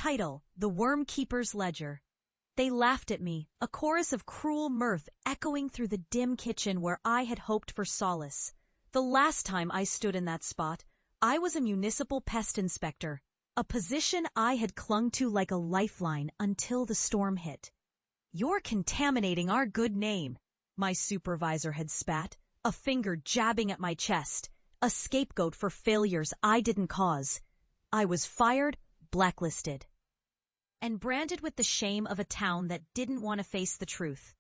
Title: The Wormkeeper's Ledger. They laughed at me, a chorus of cruel mirth echoing through the dim kitchen where I had hoped for solace. The last time I stood in that spot, I was a municipal pest inspector, a position I had clung to like a lifeline until the storm hit. "You're contaminating our good name," my supervisor had spat, a finger jabbing at my chest, a scapegoat for failures I didn't cause. I was fired, blacklisted, and branded with the shame of a town that didn't want to face the truth.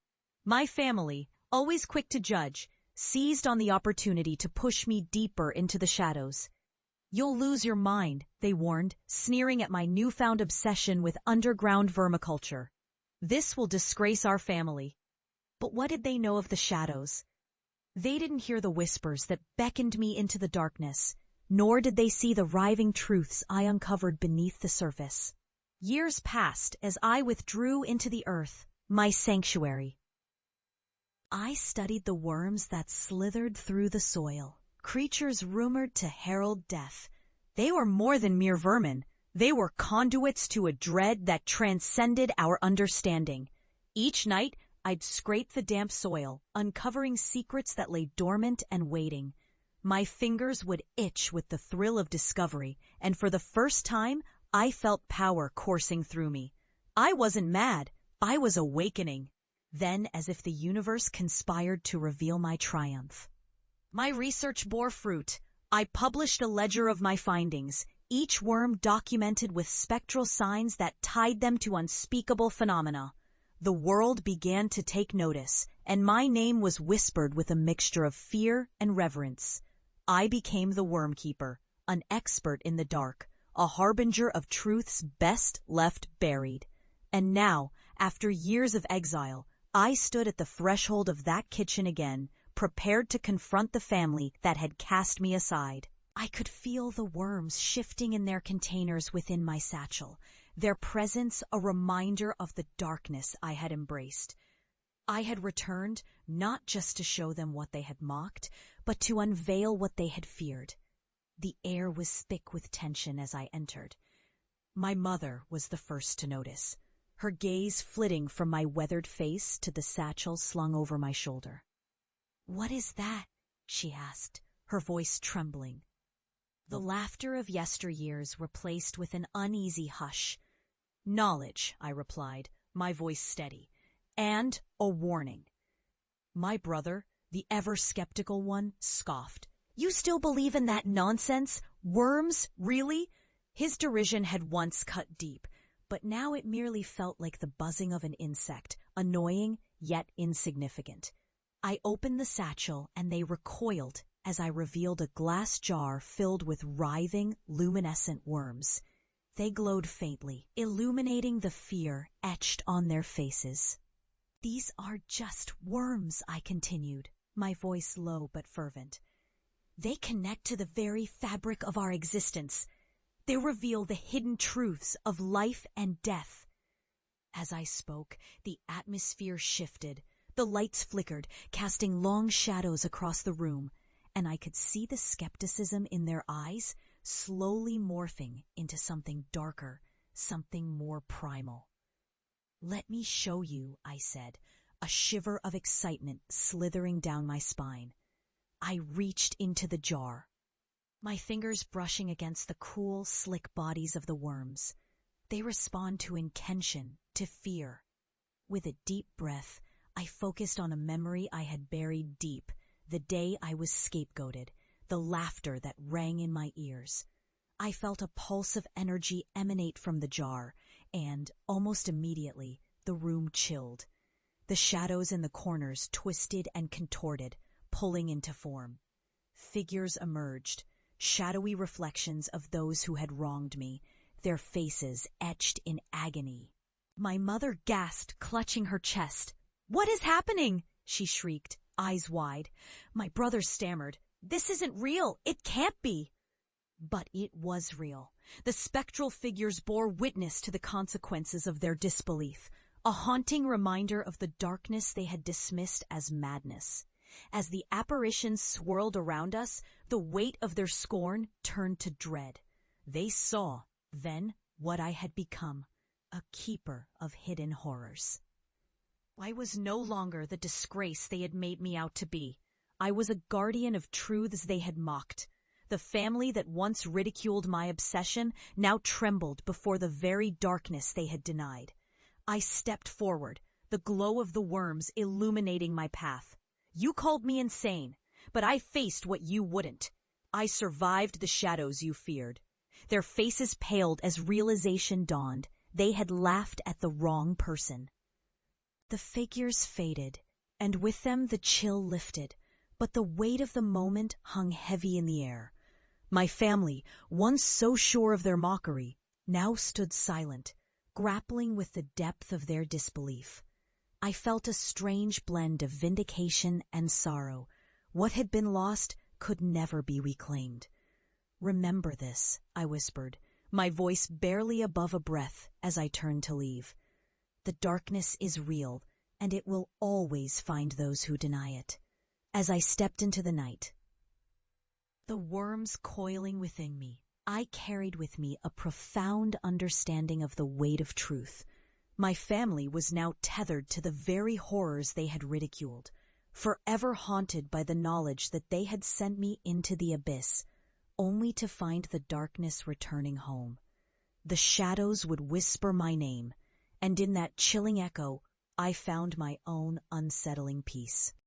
My family, always quick to judge, seized on the opportunity to push me deeper into the shadows. "You'll lose your mind," they warned, sneering at my newfound obsession with underground vermiculture. "This will disgrace our family." But what did they know of the shadows? They didn't hear the whispers that beckoned me into the darkness, nor did they see the writhing truths I uncovered beneath the surface. Years passed as I withdrew into the earth, my sanctuary. I studied the worms that slithered through the soil, creatures rumored to herald death. They were more than mere vermin. They were conduits to a dread that transcended our understanding. Each night, I'd scrape the damp soil, uncovering secrets that lay dormant and waiting. My fingers would itch with the thrill of discovery, and for the first time, I felt power coursing through me. I wasn't mad, I was awakening. Then, as if the universe conspired to reveal my triumph. My research bore fruit. I published a ledger of my findings, each worm documented with spectral signs that tied them to unspeakable phenomena. The world began to take notice, and my name was whispered with a mixture of fear and reverence. I became the Wormkeeper, an expert in the dark, a harbinger of truths best left buried. And now, after years of exile, I stood at the threshold of that kitchen again, prepared to confront the family that had cast me aside. I could feel the worms shifting in their containers within my satchel, their presence a reminder of the darkness I had embraced. I had returned not just to show them what they had mocked, but to unveil what they had feared. The air was thick with tension as I entered. My mother was the first to notice, her gaze flitting from my weathered face to the satchel slung over my shoulder. "What is that?" she asked, her voice trembling. The laughter of yesteryears replaced with an uneasy hush. "Knowledge," I replied, my voice steady, "and a warning." My brother, the ever-skeptical one, scoffed. "You still believe in that nonsense? Worms, really?" His derision had once cut deep, but now it merely felt like the buzzing of an insect, annoying yet insignificant. I opened the satchel and they recoiled as I revealed a glass jar filled with writhing, luminescent worms. They glowed faintly, illuminating the fear etched on their faces. "These are just worms," I continued, my voice low but fervent. "They connect to the very fabric of our existence. They reveal the hidden truths of life and death." As I spoke, the atmosphere shifted. The lights flickered, casting long shadows across the room, and I could see the skepticism in their eyes slowly morphing into something darker, something more primal. "Let me show you," I said, a shiver of excitement slithering down my spine. I reached into the jar, my fingers brushing against the cool, slick bodies of the worms. They respond to intention, to fear. With a deep breath, I focused on a memory I had buried deep, the day I was scapegoated, the laughter that rang in my ears. I felt a pulse of energy emanate from the jar, and, almost immediately, the room chilled. The shadows in the corners twisted and contorted, pulling into form. Figures emerged, shadowy reflections of those who had wronged me, their faces etched in agony. My mother gasped, clutching her chest. "What is happening?" she shrieked, eyes wide. My brother stammered, "This isn't real. It can't be." But it was real. The spectral figures bore witness to the consequences of their disbelief, a haunting reminder of the darkness they had dismissed as madness. As the apparitions swirled around us, the weight of their scorn turned to dread. They saw, then what I had become, a keeper of hidden horrors. I was no longer the disgrace they had made me out to be. I was a guardian of truths they had mocked. The family that once ridiculed my obsession now trembled before the very darkness they had denied. I stepped forward, the glow of the worms illuminating my path. You called me insane, but I faced what you wouldn't. I survived the shadows you feared. Their faces paled as realization dawned. They had laughed at the wrong person. The figures faded, and with them the chill lifted, but the weight of the moment hung heavy in the air. My family, once so sure of their mockery, now stood silent, grappling with the depth of their disbelief. I felt a strange blend of vindication and sorrow. What had been lost could never be reclaimed. "Remember this," I whispered, my voice barely above a breath as I turned to leave. "The darkness is real, and it will always find those who deny it." As I stepped into the night, the worms coiling within me, I carried with me a profound understanding of the weight of truth. My family was now tethered to the very horrors they had ridiculed, forever haunted by the knowledge that they had sent me into the abyss, only to find the darkness returning home. The shadows would whisper my name, and in that chilling echo, I found my own unsettling peace.